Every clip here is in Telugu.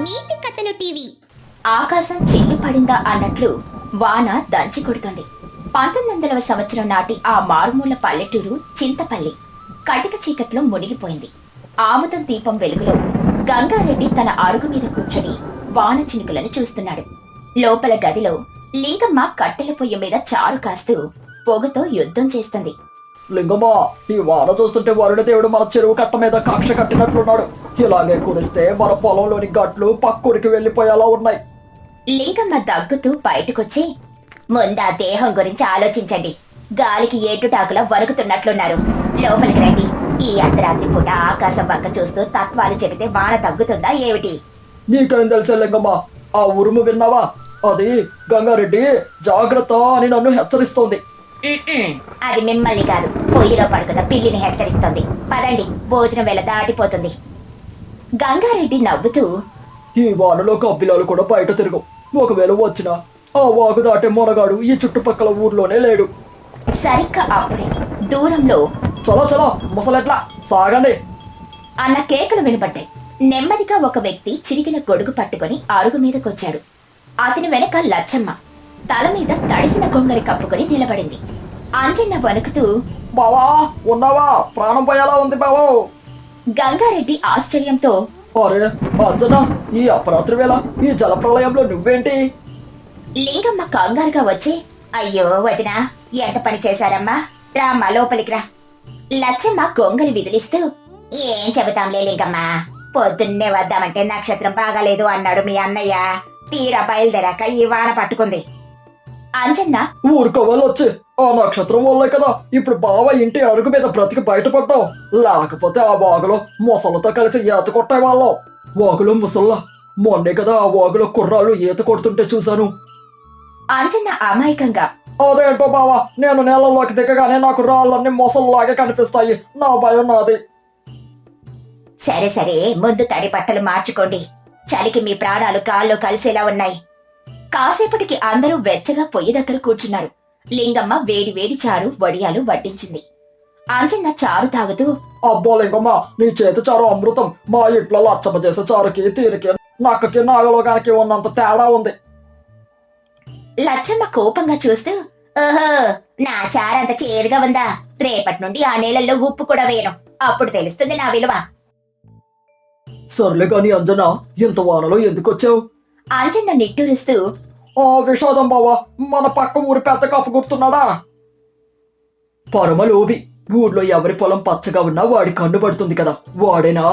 నీతి కథలు టీవీ. ఆకాశం చిల్లు పడిందా అన్నట్లు వాన దంచి కొడుతుంది. 1900వ సంవత్సరం నాటి ఆ మారుమూల పల్లెటూరు చింతపల్లి కటిక చీకట్లో మునిగిపోయింది. ఆముదం దీపం వెలుగులో గంగారెడ్డి తన అరుగు మీద కూర్చొని వాన చినుకులను చూస్తున్నాడు. లోపల గదిలో లింగమ్మ కట్టెల పొయ్యి మీద చారు కాస్తూ పొగతో యుద్ధం చేస్తుంది. లింగమ్మా, ఈ వాన చూస్తుంటే వరుణ దేవుడు మన చెరువు కట్ట మీద కక్ష కట్టినట్లున్నాడు. ఇలాగే కురిస్తే మన పొలంలోని గట్లు పక్కూరికి వెళ్లిపోయేలా ఉన్నాయి. లింగమ్మ దగ్గుతూ బయటకొచ్చి, ముందా దేహం గురించి ఆలోచించండి. గాలికి ఏటుటాకులా వణుకుతున్నట్లున్నారు. లోపలికి రండి. ఈ అర్ధరాత్రి పూట ఆకాశం వంక చూస్తూ తత్వాలు చెబితే వాన తగ్గుతుందా ఏమిటి? నీకేం తెలుసా లింగమ్మా? ఆ ఉరుము విన్నావా? అది గంగారెడ్డి జాగ్రత్త అని నన్ను హెచ్చరిస్తోంది. అది మిమ్మల్ని కాదు, పొయ్యిలో పడుకున్న పిల్లిని హెచ్చరిస్తోంది. పదండి, భోజనం వేళ దాటిపోతుంది. గంగారెడ్డి నవ్వుతూ, ఈ వానలో కబ్బిలాలు కూడా బయట తిరగవు. ఒకవేళ వచ్చినా ఆ వాగు దాటే మొనగాడు ఈ చుట్టుపక్కల ఊర్లోనే లేడు. సరిగ్గా అప్పుడే దూరంలో చలో చలో ముసలెట్లా సాగండి అన్న కేకలు వినబడ్డాయి. నెమ్మదిగా ఒక వ్యక్తి చిరిగిన గొడుగు పట్టుకుని అరుగు మీదకొచ్చాడు. అతని వెనక లచ్చమ్మ తల మీద తడిసిన గొంగలి కప్పుకొని నిలబడింది. అంజన్న వణుకుతూ, బావా ఉన్నావా? ప్రాణం పోయేలా ఉంది బావో. గంగారెడ్డి ఆశ్చర్యంతో, అరే అంజనా, ఈ అపరాత్రి వేళ ఈ జలప్రలయంలో నువ్వేంటి? లింగమ్మ కంగారుగా వచ్చి, అయ్యో వదినా, ఎంత పని చేశారమ్మా, రామ్మా లోపలికి రా. లచ్చమ్మ గొంగలి విదిలిస్తూ, ఏం చెబుతాంలే లింగమ్మ, పొద్దున్నే వద్దామంటే నక్షత్రం బాగాలేదు అన్నాడు మీ అన్నయ్య. తీరా బయలుదేరాక ఈ వాన పట్టుకుంది. అంజన్న ఊరుకోవాలి వచ్చి, ఆ నక్షత్రం వల్లే కదా ఇప్పుడు బావ ఇంటి అరుగు మీద బ్రతికి బయటపడ్డాం. లేకపోతే ఆ వాగులో ముసలతో కలిసి ఈత కొట్టే వాళ్ళం. వాగులో ముసల్లా, మొన్నే కదా ఆ వాగులో కుర్రాళ్ళు ఈత కొడుతుంటే చూశాను. అంజన్న అమాయకంగా, అదేంటో బావా, నేను నేలలోకి దిగగానే నాకు రాళ్ళన్నీ మొసల్లాగే కనిపిస్తాయి. నా భయం నాది. సరే సరే, ముందు తడి బట్టలు మార్చుకోండి. చలికి మీ ప్రాణాలు కాళ్ళు కలిసేలా ఉన్నాయి. కాసేపటికి అందరూ వెచ్చగా పొయ్యి దగ్గర కూర్చున్నారు. లింగమ్మ వేడి వేడి చారు వడియాలు వడ్డించింది. అంజన్న చారు తాగుతూ, అబ్బో లింగమ్మ, నీ చేతి చారు అమృతం. మా ఇంట్లో లచ్చమ్మ చేసే చారుకి తీరికి నక్కకి నాగలోగానికి ఉన్నంత తేడా ఉంది. లచ్చమ్మ కోపంగా చూస్తూ, ఓహో, నా చారంత చేదుగా ఉందా? రేపటి నుండి ఆ నీళ్ళల్లో ఉప్పు కూడా వేయను, అప్పుడు తెలుస్తుంది నా విలువ. సర్లే కాని అంజనా, ఇంత వానలో ఎందుకు వచ్చావు? అంజన్న నిట్టూరుస్తూ, ఆ విషాదం బావా, మన పక్క ఊరి పెద్ద కప్పు గుర్తున్నాడా? పరమలోబి. ఊర్లో ఎవరి పొలం పచ్చగా ఉన్నా వాడి కన్ను పడుతుంది కదా, వాడేనా?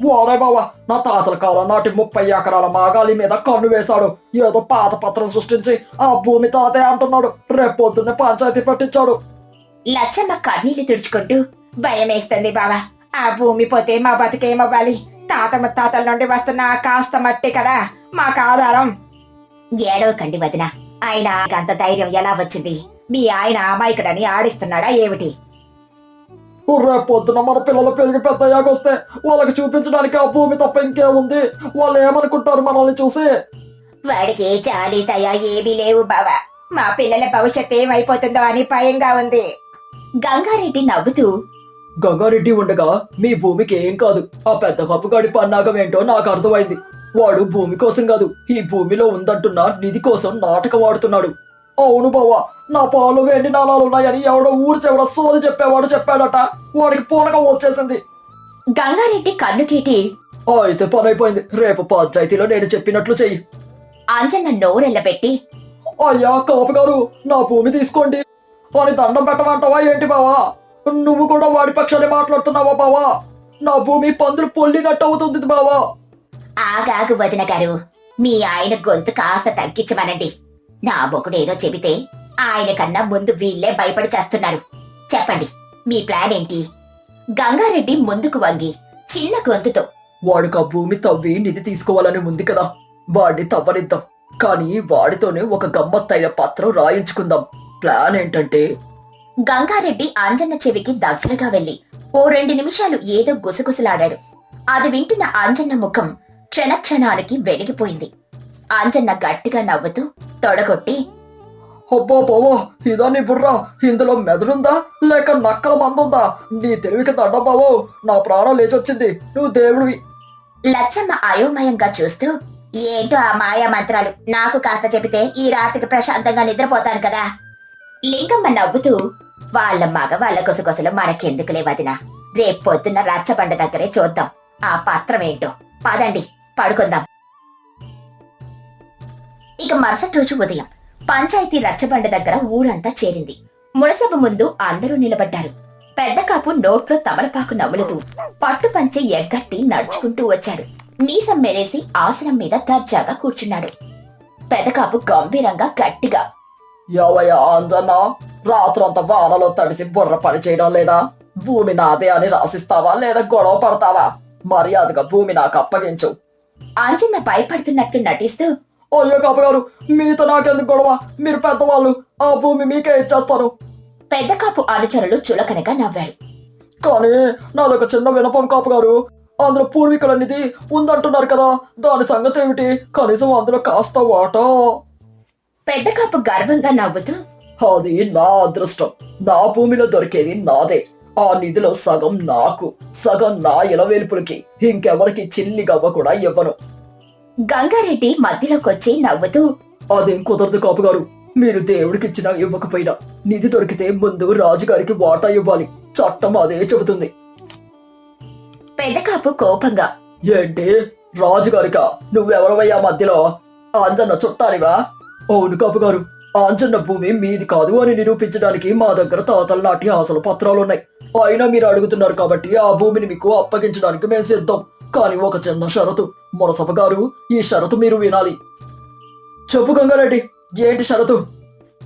వాడే బావా, నా తాతల కాలం నాటి 30 ఎకరాల మాగాలి మీద కన్ను వేశాడు. ఏదో పాత పత్రం సృష్టించి ఆ భూమి తాతే అంటున్నాడు. రేపొద్దున్నే పంచాయతీ పెట్టించాడు. లచ్చమ్మ కన్నీళ్లు తుడుచుకుంటూ, భయమేస్తుంది బావా, ఆ భూమి పోతే మా బతుకేమవ్వాలి? తాత ముత్తాతల నుండి వస్తున్న ఆ కాస్త మట్టి కదా మాకు ఆధారం. ఏడవకండి వదిన, ఆయన అంత ధైర్యం ఎలా వచ్చింది? మీ ఆయన అమాయకుడని ఆడిస్తున్నాడా ఏమిటి? రేపొద్దున మన పిల్లలు పెరిగి పెద్దయ్యాకొస్తే వాళ్ళకి చూపించడానికి ఆ భూమి తప్ప ఇంకేముంది? వాళ్ళు ఏమనుకుంటారు మనల్ని చూసి? వాడికి చాలీ దయ ఏమీ లేవు బావా. మా పిల్లల భవిష్యత్ ఏమైపోతుందో అని భయంగా ఉంది. గంగారెడ్డి నవ్వుతూ, గంగారెడ్డి ఉండగా మీ భూమికి ఏం కాదు. ఆ పెద్ద కప్పుగాడి పన్నాగం ఏంటో నాకు అర్థమైంది. వాడు భూమి కోసం కాదు, ఈ భూమిలో ఉందంటున్న నిధి కోసం నాటకం ఆడుతున్నాడు. అవును బావా, నా పాలు వెండి నాళాలున్నాయని ఎవడో ఊరు చెవడో సోది చెప్పేవాడు చెప్పాడట. వాడికి పూనకం వచ్చేసింది. గంగారెడ్డి కన్నుకేటి, అయితే పని అయిపోయింది. రేపు పంచాయతీలో నేను చెప్పినట్లు చెయ్యి. అంజన్న నోరెళ్ళబెట్టి, అయ్యా కాపు గారు, నా భూమి తీసుకోండి అని దండం పెట్టమంటావా ఏంటి బావా? నువ్వు కూడా వాడి పక్షాన్ని మాట్లాడుతున్నావా బావా? నా భూమి పందులు పొల్లినట్టు అవుతుంది బావా. ఆగాగు వదిన గారు, మీ ఆయన గొంతు కాస్త తగ్గించమనండి. నా బొకుడు ఏదో చెబితే ఆయన కన్నా ముందు వీళ్లే భయపడి చేస్తున్నారు. చెప్పండి, మీ ప్లాన్ ఏంటి? గంగారెడ్డి ముందుకు వంగి చిన్న గొంతుతో, వాడికి ఆ భూమి తవ్వి నిధి తీసుకోవాలని ఉంది కదా, వాడిని తవ్వనిద్దాం. కానీ వాడితోనే ఒక గమ్మత్తైన పత్రం రాయించుకుందాం. ప్లాన్ ఏంటంటే, గంగారెడ్డి అంజన్న చెవికి దగ్గరగా వెళ్లి ఓ 2 నిమిషాలు ఏదో గుసగుసలాడాడు. అది వింటున్న అంజన్న ముఖం క్షణక్షణానికి వెలిగిపోయింది. అంజన్న గట్టిగా నవ్వుతూ తొడగొట్టి, అబ్బా బావా, ఇదా నీ బుర్రా? ఇందులో మెదడుందా లేక నక్కల మందుందా? నీ తెలివికి దండ బావో, నా ప్రాణం లేచొచ్చింది. నువ్వు దేవుడివి. లచ్చమ్మ అయోమయంగా చూస్తూ, ఏంటో ఆ మాయా మంత్రాలు, నాకు కాస్త చెబితే ఈ రాత్రికి ప్రశాంతంగా నిద్రపోతాను కదా. లింగమ్మ నవ్వుతూ, వాళ్ళ మగవాళ్ళ గుసగుసలు మనకెందుకులే వదినా, రేపు పొద్దున్న రచ్చబండ దగ్గరే చూద్దాం ఆ పత్రం ఏంటో. పదండి పడుకుందాం. ఇక మరుసటి రోజు ఉదయం పంచాయతీ రచ్చబండ దగ్గర ఊరంతా చేరింది. మునసభ ముందు అందరూ నిలబడ్డారు. పెద్ద కాపు నోట్లో తమలపాకు నములుతూ పట్టు పంచె ఎగ్గట్టి నడుచుకుంటూ వచ్చాడు. మీసం మెరేసి ఆసనం మీద దర్జాగా కూర్చున్నాడు. పెద్ద కాపు గంభీరంగా గట్టిగా, యావయ్య అంజన్న, రాత్రంతా వానలో తడిసి బుర్ర పని చేయడం లేదా? భూమి నాదే అని రాసిస్తావా లేదా గొడవ పడతావా? మర్యాదగా భూమి నాకు అప్పగించు. ఆంజన్న భయపడుతున్నట్లు నటిస్తూ, అయ్యో కాపగారు, మీతో నాకెందుకు గొడవ? మీరు పెద్దవాళ్ళు, ఆ భూమి మీకే ఇచ్చేస్తారు. పెద్ద కాపు అనుచరులు చులకనగా నవ్వారు. కానీ నాదొక చిన్న వినపం కాపగారు, అందులో పూర్వీకుల నిధి ఉందంటున్నారు కదా, దాని సంగతి ఏమిటి? కనీసం అందులో కాస్త వాటా. పెద్ద కాపు గర్వంగా నవ్వుతూ, అది నా అదృష్టం. నా భూమిలో దొరికేది నాదే. ఆ నిధిలో సగం నాకు, సగం నా ఇలవేల్పులకి, ఇంకెవరికి చిల్లి గవ్వ కూడా ఇవ్వను. గంగారెడ్డి మధ్యలోకొచ్చి నవ్వుతూ, అదేం కుదరదు కాపుగారు. మీరు దేవుడికిచ్చినా ఇవ్వకపోయినా నిధి దొరికితే ముందు రాజుగారికి వాటా ఇవ్వాలి. చట్టం అదే చెబుతుంది. పెద్ద కాపు కోపంగా, ఏంటి రాజుగారికా? నువ్వెవరవయ్యా మధ్యలో? ఆంజన్న చుట్టానివా? అవును కాపుగారు, ఆంజన్న భూమి మీది కాదు అని నిరూపించడానికి మా దగ్గర తాతల నాటి ఆశల పత్రాలున్నాయి. అయినా మీరు అడుగుతున్నారు కాబట్టి ఆ భూమిని మీకు అప్పగించడానికి మేము సిద్ధం. కానీ ఒక చిన్న షరతు. మునసభ గారు, ఈ షరతు మీరు వినాలి. చెప్పు గంగారెడ్డి, ఏంటి షరతు?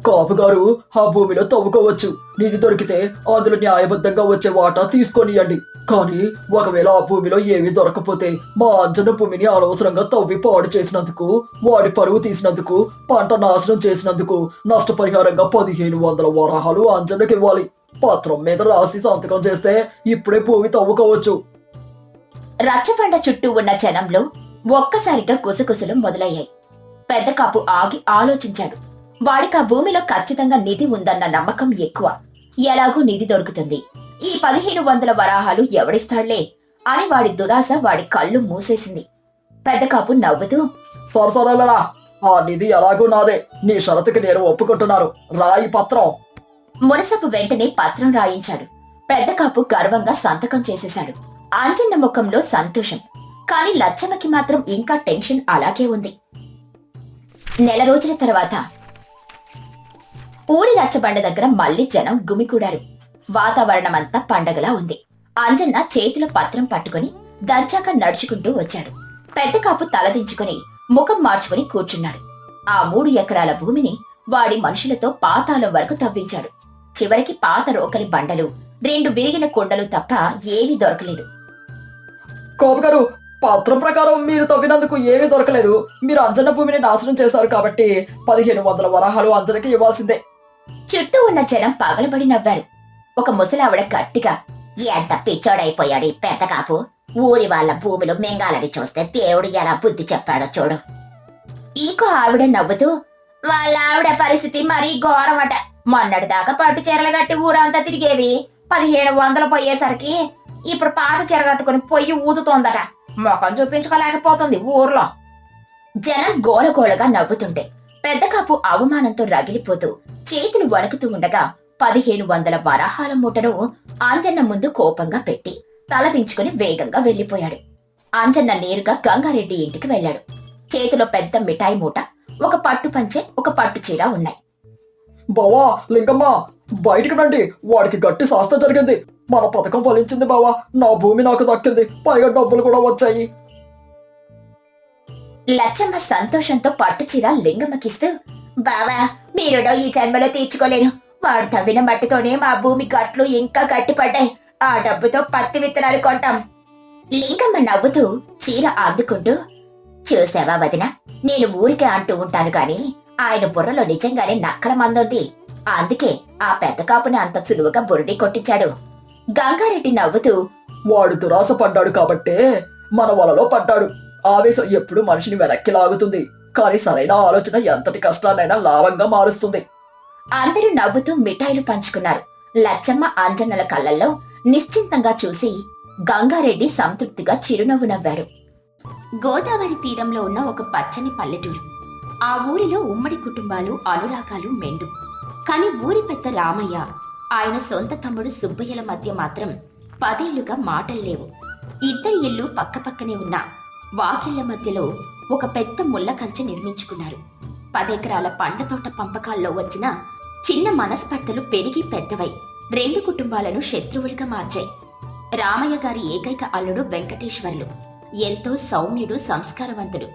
కాపుగారు ఆ భూమిలో తవ్వుకోవచ్చు. నిధి దొరికితే అందులో న్యాయబద్ధంగా వచ్చే వాటా తీసుకొనియండి. కానీ ఒకవేళ ఆ భూమిలో ఏమీ దొరకపోతే మా అంజన భూమిని అనవసరంగా తవ్వి పాడు చేసినందుకు, వాడి పరువు తీసినందుకు, పంట నాశనం చేసినందుకు నష్టపరిహారంగా 1500 వరాహాలు అంజనకి ఇవ్వాలి. పత్రం మీద రాసి సంతకం చేస్తే ఇప్పుడే భూమి తవ్వుకోవచ్చు. రచ్చబండ చుట్టూ ఉన్న జనంలో ఒక్కసారిగా గుసగుసలు మొదలయ్యాయి. పెద్ద కాపు ఆగి ఆలోచించాడు. వాడికి ఆ భూమిలో ఖచ్చితంగా నిధి ఉందన్న నమ్మకం ఎక్కువ. ఎలాగూ నిధి దొరుకుతుంది, ఈ 1500 వరాహాలు ఎవడిస్తాళ్లే అని వాడి దురాశ వాడి కళ్ళు మూసేసింది. పెద్ద కాపు నవ్వుతూ, సరసరలరా, ఆ నిధి ఎలాగూ నాదే. నీ షరతుకి నేను ఒప్పుకుంటున్నాను. రాయి పత్రం. మునసపు వెంటనే పత్రం రాయించాడు. పెద్ద కాపు గర్వంగా సంతకం చేసేశాడు. ఆంజన్న ముఖంలో సంతోషం, కాని లచ్చమ్మకి మాత్రం ఇంకా టెన్షన్ అలాగే ఉంది. నెల రోజుల తర్వాత ఊరి రచ్చబండ దగ్గర మళ్లీ జనం గుమికూడారు. వాతావరణమంతా పండగలా ఉంది. అంజన్న చేతిలో పత్రం పట్టుకుని దర్జాగా నడుచుకుంటూ వచ్చాడు. పెద్ద కాపు తలదించుకుని ముఖం మార్చుకుని కూర్చున్నాడు. ఆ 3 ఎకరాల భూమిని వాడి మనుషులతో పాతాళం వరకు తవ్వించాడు. చివరికి పాత రోకలి బండలు, 2 విరిగిన కుండలు తప్ప ఏమీ దొరకలేదు. కాపుగారు, పత్రం ప్రకారం మీరు తవ్వినందుకు ఏమీ దొరకలేదు. మీరు అంజన భూమిని నాశనం చేశారు కాబట్టి 1500 వరాహాలు అంజనకి ఇవ్వాల్సిందే. చుట్టూ ఉన్న జనం పగలబడి నవ్వారు. ఒక ముసలావిడ గట్టిగా, ఎంత పిచ్చోడైపోయాడు ఈ పెద్ద కాపు. ఊరి వాళ్ళ భూములు మింగాలని చూస్తే దేవుడు ఎలా బుద్ధి చెప్పాడో చూడు. ఇంకో ఆవిడ నవ్వుతూ, వాళ్ళ ఆవిడ పరిస్థితి మరీ ఘోరమట. మొన్నటి దాకా పట్టు చీరలు కట్టి ఊరంతా తిరిగేది. 1500 పోయేసరికి ఇప్పుడు పాత చీర కట్టుకుని పొయ్యి ఊదుతోందట. ముఖం చూపించుకోలేకపోతుంది ఊర్లో. జనం గోలగోలగా నవ్వుతుంటే పెద్ద కాపు అవమానంతో రగిలిపోతూ చేతులు వణుకుతూ ఉండగా 1500 వరాహాల మూటను ఆంజన్న ముందు కోపంగా పెట్టి తలదించుకుని వేగంగా వెళ్లిపోయాడు. ఆంజన్న నేరుగా గంగారెడ్డి ఇంటికి వెళ్లాడు. చేతిలో పెద్ద మిఠాయి మూట, ఒక పట్టు పంచె, ఒక పట్టు చీర ఉన్నాయి. బావా, లింగమ్మ, బయటికి రండి. వాడికి గట్టి శాస్త్రం జరిగింది. మన పథకం ఫలించింది బావా. నా భూమి నాకు దక్కింది, పైగా డబ్బులు కూడా వచ్చాయి. లచ్చమ్మ సంతోషంతో పట్టు చీర లింగమ్మకిస్తూ, బావా, మీరు ఈ జన్మలో తీర్చుకోలేను. వాడు తవ్విన మట్టితోనే మా భూమి గట్లు ఇంకా గట్టిపడ్డాయి. ఆ డబ్బుతో పత్తి విత్తనాలు కొంటాం. లింగమ్మ నవ్వుతూ చీర అందుకుంటూ, చూసావా వదిన, నేను ఊరికే అంటూ ఉంటాను కాని ఆయన బుర్రలో నిజంగానే నక్కల మందుంది. అందుకే ఆ పెద్ద కాపుని అంత సులువుగా బురుడి కొట్టించాడు. గంగారెడ్డి నవ్వుతూ, వాడు దురాశ పడ్డాడు కాబట్టే మన వలలో పడ్డాడు. ఆవేశం ఎప్పుడు మనిషిని వెనక్కి లాగుతుంది, కానీ సరైన ఆలోచన ఎంతటి కష్టాన్నైనా లాభంగా మారుస్తుంది. అందరూ నవ్వుతూ మిఠాయిలు పంచుకున్నారు. లచ్చమ్మ అంజన్నల కళ్ళల్లో నిశ్చింతంగా చూసి గంగారెడ్డి సంతృప్తిగా చిరునవ్వు నవ్వాడు. గోదావరి తీరంలో ఉన్న ఒక పచ్చని పల్లెటూరు. ఆ ఊరిలో ఉమ్మడి కుటుంబాలు, అనురాగాలు మెండు. కాని ఊరి పెద్ద రామయ్య, ఆయన సొంత తమ్ముడు సుబ్బయ్యల మధ్య మాత్రం 10 ఏళ్లుగా మాటల్లేవు. ఇద్దరి ఇల్లు పక్కపక్కనే ఉన్న వాకిళ్ల మధ్యలో ఒక పెద్ద ముళ్ళ కంచె నిర్మించుకున్నారు. 10 ఎకరాల పండ్ల తోట పంపకాల్లో వచ్చిన చిన్న మనస్పర్ధలు పెరిగి పెద్దవై 2 కుటుంబాలను శత్రువులుగా మార్చాయి. రామయ్య గారి ఏకైక అల్లుడు వెంకటేశ్వర్లు ఎంతో సౌమ్యుడు, సంస్కారవంతుడు,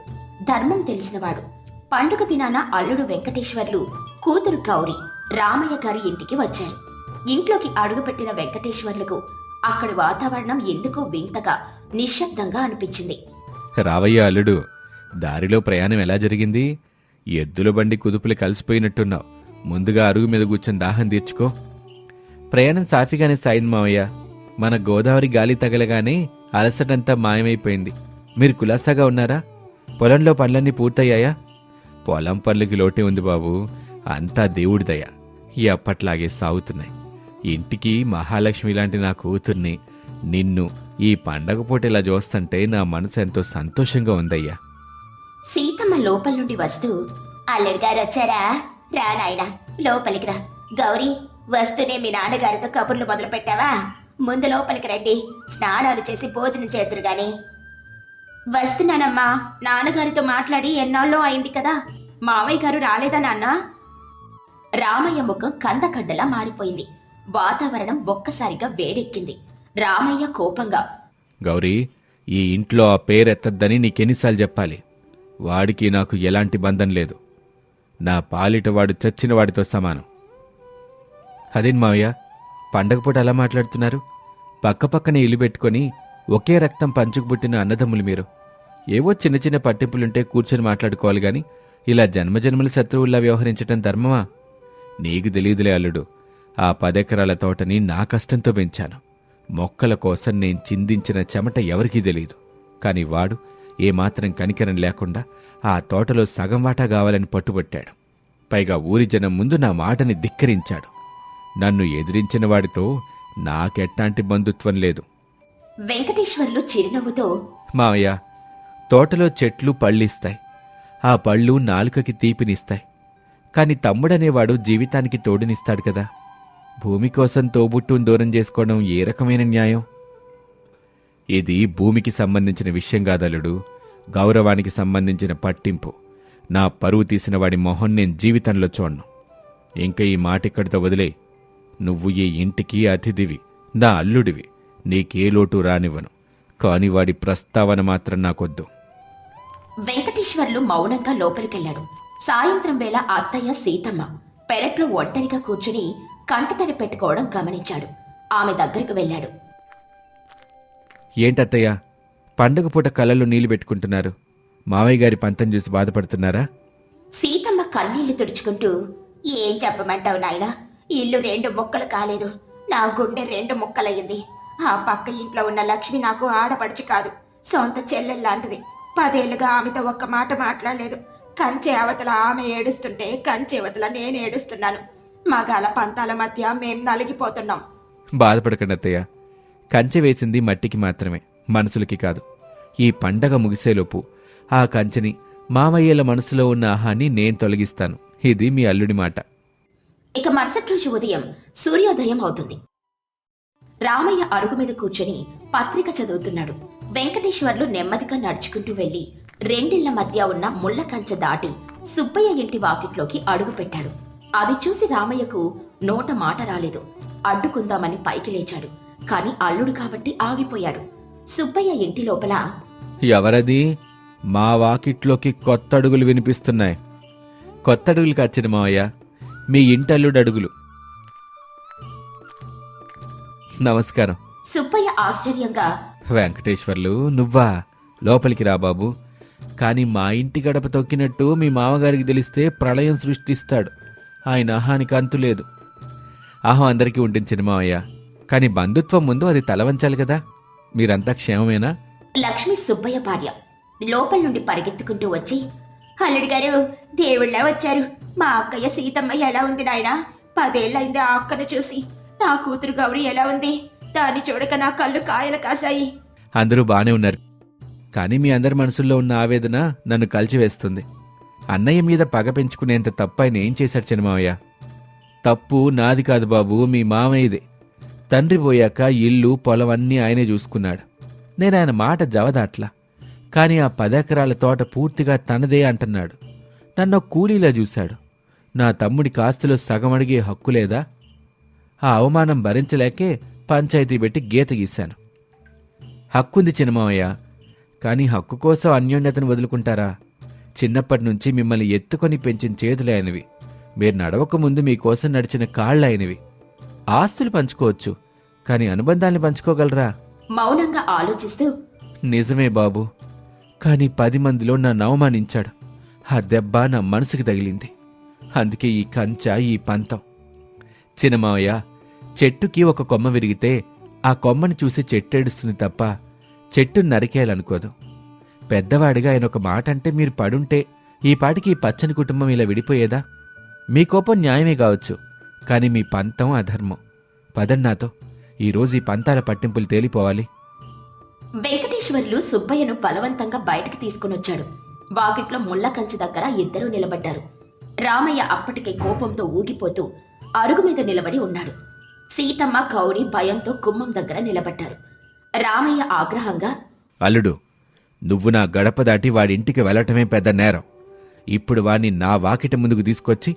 ధర్మం తెలిసినవాడు. పండుగ దినాన అల్లుడు వెంకటేశ్వర్లు కూతురు గౌరి రామయ్య గారి ఇంటికి వచ్చారు. ఇంట్లోకి అడుగుపెట్టిన వెంకటేశ్వర్లకు అక్కడి వాతావరణం ఎందుకో వింతగా, నిశ్శబ్దంగా అనిపించింది. రావయ్య అల్లుడు, దారిలో ప్రయాణం ఎలా జరిగింది? ఎద్దుల బండి కుదుపులు కలిసిపోయినట్టున్నావు. ముందుగా అరుగు మీద కూర్చొని దాహం తీర్చుకో. ప్రయాణం సాఫీగానే సాయింది మావయ్య. మన గోదావరి గాలి తగలగానే అలసటంతా మాయమైపోయింది. మీరు కులాసాగా ఉన్నారా? పొలంలో పనులన్నీ పూర్తయ్యాయా? పొలం పనులకి లోటే ఉంది బాబు. అంతా దేవుడి దయ. ఎప్పట్లాగే సాగుతున్నాయి. ఇంటికి మహాలక్ష్మి లాంటి నా కూతుర్ని, నిన్ను ఈ పండగ పూట ఇలా చూస్తుంటే నా మనసు ఎంతో సంతోషంగా ఉందయ్యా. సీతమ్మ లోపల నుండి వస్తూ, అల్లుడు గారు వచ్చారా? రా నాయనా, లోపలికి రా. గౌరీ, వస్తూనే మీ నాన్నగారితో కబుర్లు మొదలు పెట్టావా? ముందు లోపలికి రండి, స్నానాలు చేసి భోజనం చేతురు గాని. వస్తున్నానమ్మా. నాన్నగారితో మాట్లాడి ఎన్నాళ్ళో అయింది కదా. మావయ్య గారు రాలేదా నాన్న? రామయ్య ముఖం కందకడ్డలా మారిపోయింది. వాతావరణం ఒక్కసారిగా వేడెక్కింది. రామయ్య కోపంగా, గౌరీ, ఈ ఇంట్లో ఆ పేరెత్తద్దని నీకెన్నిసార్లు చెప్పాలి? వాడికి నాకు ఎలాంటి బంధం లేదు. నా పాలిట వాడు చచ్చిన వాడితో సమానం. అదేం మావయ్య, పండగ పూట అలా మాట్లాడుతున్నారు? పక్కపక్కనే ఇల్లు పెట్టుకొని ఒకే రక్తం పంచుకు పుట్టిన అన్నదమ్ములు మీరు. ఏవో చిన్న చిన్న పట్టింపులుంటే కూర్చొని మాట్లాడుకోవాలి గాని ఇలా జన్మజన్మల శత్రువుల్లా వ్యవహరించటం ధర్మమా? నీకు తెలియదులే అల్లుడు, ఆ 10 ఎకరాల తోటని నా కష్టంతో పెంచాను. మొక్కల కోసం నేను చిందించిన చెమట ఎవరికీ తెలియదు. కాని వాడు ఏమాత్రం కనికరం లేకుండా ఆ తోటలో సగం వాటా కావాలని పట్టుబట్టాడు. పైగా ఊరి జనం ముందు నా మాటని ధిక్కరించాడు. నన్ను ఎదిరించిన వాడితో నాకెట్టాంటి బంధుత్వం లేదు. వెంకటేశ్వర్లు చిరునవ్వుతో, మావయ్య, తోటలో చెట్లు పళ్ళిస్తాయి. ఆ పళ్ళు నాలుకకి తీపినిస్తాయి. కాని తమ్ముడనేవాడు జీవితానికి తోడునిస్తాడు కదా. భూమి కోసం తోబుట్టును దూరం చేసుకోవడం ఏ రకమైన న్యాయం? ఇది భూమికి సంబంధించిన విషయం కాదలుడు, గౌరవానికి సంబంధించిన పట్టింపు. నా పరువు తీసిన వాడి మొహం నేను జీవితంలో చూడను. ఇంకా ఈ మాటిక్కడితో వదిలే. నువ్వు ఈ ఇంటికి అతిథివి, నా అల్లుడివి. నీకే లోటు రానివ్వను. కాని వాడి ప్రస్తావన మాత్రం నాకొద్దు. వెంకటేశ్వర్లు మౌనంగా లోపలికెళ్లాడు. సాయంత్రం వేళ అత్తయ్య సీతమ్మ పెరట్లో ఒంటరిగా కూర్చుని కంటతడి పెట్టుకోవడం గమనించాడు. ఆమె దగ్గరికి వెళ్ళాడు. ఏంటత్తయ్య, పండగ పూట కళ్ళల్లో నీళ్లు పెట్టుకుంటున్నారు? మావయ్య గారి పంతం చూసి బాధపడుతున్నారా? సీతమ్మ కన్నీళ్లు తుడుచుకుంటూ, ఏం చెప్పమంటావు నాయనా? ఇల్లు 2 ముక్కలు కాలేదు, నా గుండె 2 ముక్కలయ్యింది. ఆ పక్క ఇంట్లో ఉన్న లక్ష్మి నాకు ఆడపడుచు కాదు, సొంత చెల్లెల్లాంటిది. 10 ఏళ్లుగా ఆమెతో ఒక్క మాట మాట్లాడలేదు. కంచె అవతల ఆమె ఏడుస్తుంటే కంచె అవతల నేను ఏడుస్తున్నాను. మగాల పంతాల మధ్య మేం నలిగిపోతున్నాం. బాధపడకండి అత్తయ్య. కంచె వేసింది మట్టికి మాత్రమే, మనసులకి కాదు. ఈ పండగ ముగిసేలోపు ఆ కంచెని, మామయ్యల మనసులో ఉన్న ఆహాన్ని నేను తొలగిస్తాను. ఇది మీ అల్లుడి మాట. ఇక మరుసటి రోజు ఉదయం సూర్యోదయం అవుతుంది. రామయ్య అరుగు మీద కూర్చొని పత్రిక చదువుతున్నాడు. వెంకటేశ్వర్లు నెమ్మదిగా నడుచుకుంటూ వెళ్లి 2 ఇళ్ల మధ్య ఉన్న ముళ్ళ కంచె దాటి సుబ్బయ్య ఇంటి వాకిట్లోకి అడుగుపెట్టాడు. అది చూసి రామయ్యకు నోట మాట రాలేదు. అడ్డుకుందామని పైకి లేచాడు. కాని అల్లుడు కాబట్టి ఆగిపోయాడు. సుబ్బయ్య ఇంటి లోపల, ఎవరది? మా వాకిట్లోకి కొత్త అడుగులు వినిపిస్తున్నాయి. కొత్త అడుగులు కచ్చిన మావయ్య, మీ ఇంటల్లుడు అడుగులు. నమస్కారం. సుబ్బయ్య ఆశ్చర్యంగా, వెంకటేశ్వర్లు నువ్వా? లోపలికి రా బాబు. కాని మా ఇంటి గడప తొక్కినట్టు మీ మామగారికి తెలిస్తే ప్రళయం సృష్టిస్తాడు. ఆయన అహానికి అంతులేదు. అహం అందరికీ ఉండించిన మావయ్య, కాని బంధుత్వం ముందు అది తలవంచాలి కదా. మీరంతా క్షేమమేనా? లక్ష్మి సుబ్బయ్య భార్య లోపల నుండి పరిగెత్తుకుంటూ వచ్చి, అల్లుడి గారు, దేవుళ్ళ వచ్చారు. మా అక్కయ్య సీతమ్మ ఎలా ఉంది నాయనా? 10 ఏళ్లైంది ఆ అక్కను చూసి. నా కూతురు గౌరీ ఎలా ఉంది? దాన్ని చూడక నా కళ్ళు కాయలు కాశాయి. అందరూ బానే ఉన్నారు. కానీ మీ అందరి మనసుల్లో ఉన్న ఆవేదన నన్ను కలిచివేస్తుంది. అన్నయ్య మీద పగ పెంచుకునేంత తప్పు ఆయన ఏం చేశాడు చిన్నమావయ్య? తప్పు నాది కాదు బాబు, మీ మామయ్యదే. తండ్రి పోయాక ఇల్లు పొలం అన్నీ ఆయనే చూసుకున్నాడు. నేను ఆయన మాట జవదాట్లా. కానీ ఆ 10 ఎకరాల తోట పూర్తిగా తనదే అంటున్నాడు. నన్ను కూలీలా చూశాడు. నా తమ్ముడి కాస్తులో సగం అడిగే హక్కు లేదా? ఆ అవమానం భరించలేకే పంచాయతీ పెట్టి గీత గీశాను. హక్కుంది చిన్నమావయ్య, కానీ హక్కు కోసం అన్యోన్యతను వదులుకుంటారా? చిన్నప్పటి నుంచి మిమ్మల్ని ఎత్తుకొని పెంచిన చేతులే ఆయనవి. మీరు నడవకముందు మీకోసం నడిచిన కాళ్ళైనవి. ఆస్తులు పంచుకోవచ్చు, కానీ అనుబంధాల్ని పంచుకోగలరా? మౌనంగా ఆలోచిస్తూ, నిజమే బాబు, కానీ 10 మందిలో నన్ను అవమానించాడు. ఆ దెబ్బ నా మనసుకి తగిలింది. అందుకే ఈ కంచ, ఈ పంతం. చిన్నమావయ్య, చెట్టుకి ఒక కొమ్మ విరిగితే ఆ కొమ్మని చూసి చెట్టేడుస్తుంది తప్ప చెట్టును నరికేయాలనుకోదు. పెద్దవాడిగా ఆయన ఒక మాట అంటే మీరు పడుంటే ఈ పాటికి ఈ పచ్చని కుటుంబం ఇలా విడిపోయేదా? మీ కోపం న్యాయమే కావచ్చు, కానీ మీ పంతం అధర్మం. పదండి నాతో, ఈరోజు ఈ పంతాల పట్టింపులు తేలిపోవాలి. వెంకటేశ్వర్లు సుబ్బయ్యను బలవంతంగా బయటికి తీసుకునొచ్చాడు. వాకిట్లో ముళ్ళ కంచె దగ్గర ఇద్దరూ నిలబడ్డారు. రామయ్య అప్పటికే కోపంతో ఊగిపోతూ అరుగు మీద నిలబడి ఉన్నాడు. సీతమ్మ, గౌరీ భయంతో గుమ్మం దగ్గర నిలబడ్డారు. రామయ్య ఆగ్రహంగా, అల్లుడు, నువ్వు నా గడప దాటి వాడింటికి వెళ్లటమే పెద్ద నేరం. ఇప్పుడు వాణ్ణి నా వాకిట ముందుకు తీసుకొచ్చి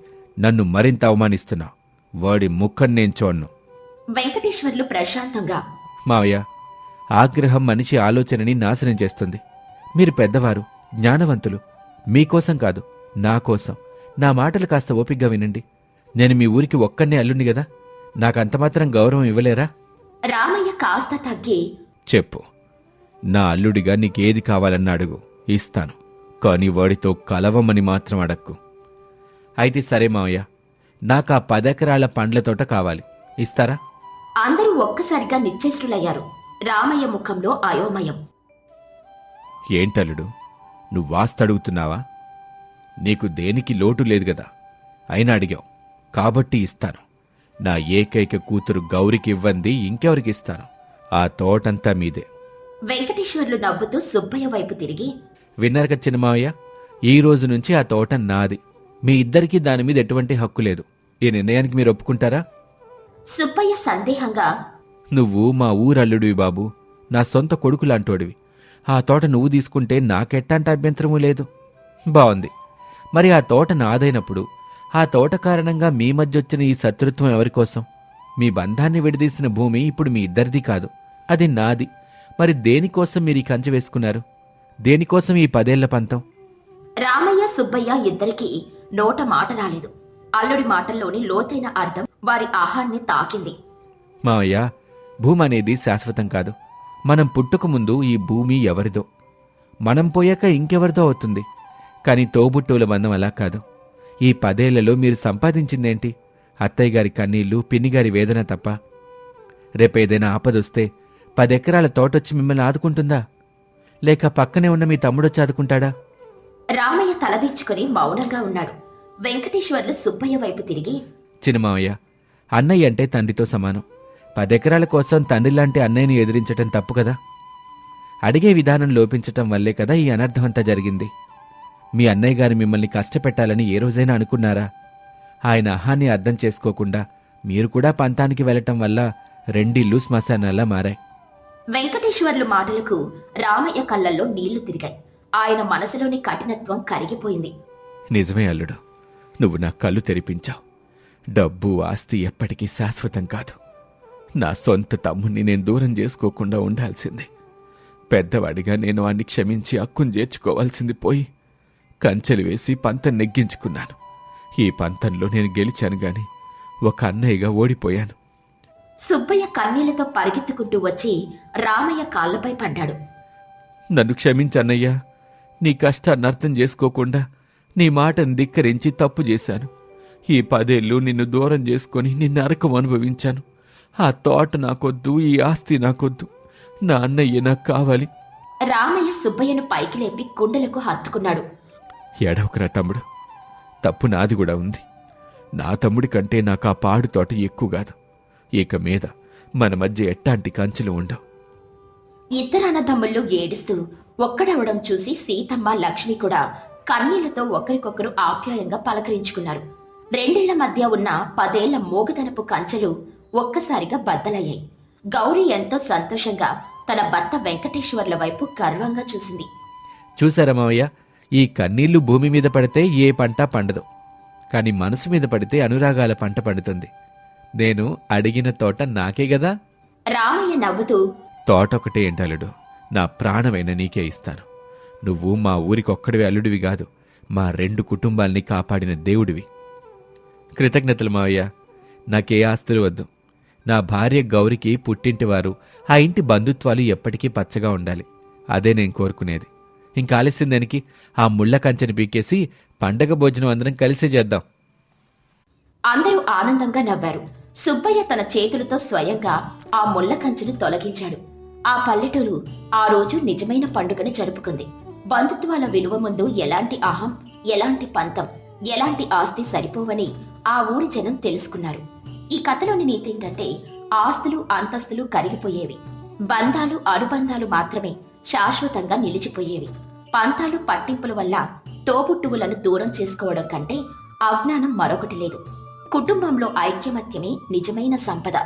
నన్ను మరింత అవమానిస్తున్నావు. వాడి ముఖం నేను చూడను. వెంకటేశ్వర్లు ప్రశాంతంగా, మావయ్య, ఆగ్రహం మనిషి ఆలోచనని నాశనం చేస్తుంది. మీరు పెద్దవారు, జ్ఞానవంతులు. మీకోసం కాదు, నా కోసం. నా మాటలు కాస్త ఓపిగ్గా వినండి. నేను మీ ఊరికి ఒక్కనే అల్లుండి గదా, నాకంతమాత్రం గౌరవం ఇవ్వలేరా? రామయ్య కాస్త తగ్గి, చెప్పు, నా అల్లుడిగా నీకేది కావాలన్నా అడుగు, ఇస్తాను. కానీ వాడితో కలవమని మాత్రం అడక్కు. అయితే సరే మావయ్య, నాకు ఆ 10 ఎకరాల పండ్ల తోట కావాలి, ఇస్తారా? అందరూ ఒక్కసారిగా నిశ్చేష్టులయ్యారు. రామయ్య ముఖంలో అయోమయం. ఏంటల్లుడు, నువ్వు వాస్తడుగుతున్నావా? నీకు దేనికి లోటు లేదు గదా, అయినా అడిగావు కాబట్టి ఇస్తాను. నా ఏకైక కూతురు గౌరికి ఇవ్వంది ఇంకెవరికిస్తాను? ఆ తోటంతా మీదే. వెంకటేశ్వర్లు నవ్వుతూ సుబ్బయ్య వైపు తిరిగి, విన్నారుగా చిన్నమావయ్య, ఈ రోజు నుంచి ఆ తోట నాది. మీ ఇద్దరికీ దాని మీద ఎటువంటి హక్కు లేదు. ఈ నిర్ణయానికి మీరు ఒప్పుకుంటారా? సుబ్బయ్య సందేహంగా, నువ్వు మా ఊరల్లుడివి బాబు, నా సొంత కొడుకు లాంటోడివి. ఆ తోట నువ్వు తీసుకుంటే నాకెట్టాంటి అభ్యంతరమూ లేదు. బావుంది. మరి ఆ తోట నాదైనప్పుడు ఆ తోట కారణంగా మీ మధ్య వచ్చిన ఈ శత్రుత్వం ఎవరికోసం? మీ బంధాన్ని విడదీసిన భూమి ఇప్పుడు మీ ఇద్దరిది కాదు, అది నాది. మరి దేనికోసం మీరు ఈ కంచె వేసుకున్నారు? దేనికోసం ఈ 10 ఏళ్ల పంతం? రామయ్య, సుబ్బయ్య ఇద్దరికీ నోట మాట రాలేదు. అల్లుడి మాటల్లోని లోతైన అర్థం వారి ఆహాన్ని తాకింది. మావయ్య, భూమి అనేది శాశ్వతం కాదు. మనం పుట్టుక ముందు ఈ భూమి ఎవరిదో, మనం పోయాక ఇంకెవరిదో అవుతుంది. కానీ తోబుట్టువుల బంధం అలా కాదు. ఈ 10 ఏళ్లలో మీరు సంపాదించిందేంటి? అత్తయ్య గారి కన్నీళ్లు, పిన్నిగారి వేదన తప్ప. రేపేదైనా ఆపదొస్తే 10 ఎకరాల తోటొచ్చి మిమ్మల్ని ఆదుకుంటుందా? లేక పక్కనే ఉన్న మీ తమ్ముడొచ్చి ఆదుకుంటాడా? రామయ్య తలదించుకుని మౌనంగా ఉన్నాడు. వెంకటేశ్వర్లు సుబ్బయ్య వైపు తిరిగి, చిన్నమావయ్య, అన్నయ్య అంటే తండ్రితో సమానం. 10 ఎకరాల కోసం తండ్రిలాంటి అన్నయ్యని ఎదిరించటం తప్పు కదా? అడిగే విధానం లోపించటం వల్లే కదా ఈ అనర్థమంతా జరిగింది. మీ అన్నయ్య గారు మిమ్మల్ని కష్టపెట్టాలని ఏ రోజైనా అనుకున్నారా? ఆయన అహాన్ని అర్థం చేసుకోకుండా మీరు కూడా పంతానికి వెళ్లటం వల్ల రెండిల్లు శ్మశానాల్లా మారాయి. వెంకటేశ్వర్లు మాటలకు రామయ్య కళ్ళల్లో నీళ్లు తిరిగాయి. ఆయన మనసులోని కఠినత్వం కరిగిపోయింది. నిజమే అల్లుడు, నువ్వు నా కళ్ళు తెరిపించావు. డబ్బు, ఆస్తి ఎప్పటికీ శాశ్వతం కాదు. నా సొంత తమ్ముణ్ణి నేను దూరం చేసుకోకుండా ఉండాల్సిందే. పెద్దవాడిగా నేను వాణ్ణి క్షమించి హక్కును చేర్చుకోవాల్సింది పోయి కంచెలు వేసి పంతం నెగ్గించుకున్నాను. ఈ పంతంలో నేను గెలిచాను గాని ఒక అన్నయ్యగా ఓడిపోయాను. సుబ్బయ్య కన్నీళ్లతో పరిగెత్తుకుంటూ వచ్చి రామయ్య కాళ్లపై పడ్డాడు. నన్ను క్షమించన్నయ్యా. నీ కష్టాన్ని అర్థం చేసుకోకుండా నీ మాటను ధిక్కరించి తప్పు చేశాను. ఈ 10 ఏళ్ళు నిన్ను దూరం చేసుకొని నీ నరకం అనుభవించాను. ఆ తోట నాకొద్దు, ఈ ఆస్తి నాకొద్దు. నా అన్నయ్య నాకు కావాలి. రామయ్య సుబ్బయ్యను పైకి లేపి గుండెలకు హత్తుకున్నాడు. ఎడవకురా తమ్ముడు, తప్పు నాది కూడా ఉంది. నా తమ్ముడి కంటే నాకు ఆ పాడు తోట ఎక్కువ కాదు. ఇక మీద మన మధ్య ఎట్టాంటి కంచెలు ఉండవు. ఇద్దరు అన్నదమ్ముళ్ళు ఏడుస్తూ ఒక్కడవడం చూసి సీతమ్మ లక్ష్మి కూడా కన్నీళ్లతో ఒకరికొకరు ఆప్యాయంగా పలకరించుకున్నారు. రెండేళ్ల మధ్య ఉన్న 10 ఏళ్ల మోగదనపు కంచెలు ఒక్కసారిగా బద్దలయ్యాయి. గౌరీ ఎంతో సంతోషంగా తన భర్త వెంకటేశ్వర్ల వైపు గర్వంగా చూసింది. చూసారా మావయ్య, ఈ కన్నీళ్లు భూమి మీద పడితే ఏ పంట పండదు, కాని మనసు మీద పడితే అనురాగాల పంట పండుతుంది. నేను అడిగిన తోట నాకే గదా. రామయ్య నవ్వుతూ, తోటొకటే ఏంటల్లుడు, నా ప్రాణమైన నీకే ఇస్తాను. నువ్వు మా ఊరికొక్కడివి అల్లుడివి కాదు, మా 2 కుటుంబాల్ని కాపాడిన దేవుడివి. కృతజ్ఞతలు మావయ్య. నాకే ఆస్తులు వద్దు. నా భార్య గౌరికి పుట్టింటివారు, ఆ ఇంటి బంధుత్వాలు ఎప్పటికీ పచ్చగా ఉండాలి. అదే నేను కోరుకునేది. ఇంకా ఆలస్యం దానికి ఆ ముళ్ళ కంచెని పీకేసి పండగ భోజనం అందరం కలిసే చేద్దాం. అందరూ ఆనందంగా నవ్వారు. సుబ్బయ్య తన చేతులతో స్వయంగా ఆ ముళ్ళ కంచెను తొలగించాడు. ఆ పల్లెటూరు ఆ రోజు నిజమైన పండుగని జరుపుకుంది. బంధుత్వాల విలువ ముందు ఎలాంటి అహం, ఎలాంటి పంతం, ఎలాంటి ఆస్తి సరిపోవని ఆ ఊరి జనం తెలుసుకున్నారు. ఈ కథలోని నీతేంటంటే, ఆస్తులు అంతస్తులు కరిగిపోయేవి, బంధాలు అనుబంధాలు మాత్రమే శాశ్వతంగా నిలిచిపోయేవి. పంతాలు పట్టింపుల వల్ల తోబుట్టువులను దూరం చేసుకోవడం కంటే అజ్ఞానం మరొకటి లేదు. కుటుంబంలో ఐక్యమత్యమే నిజమైన సంపద.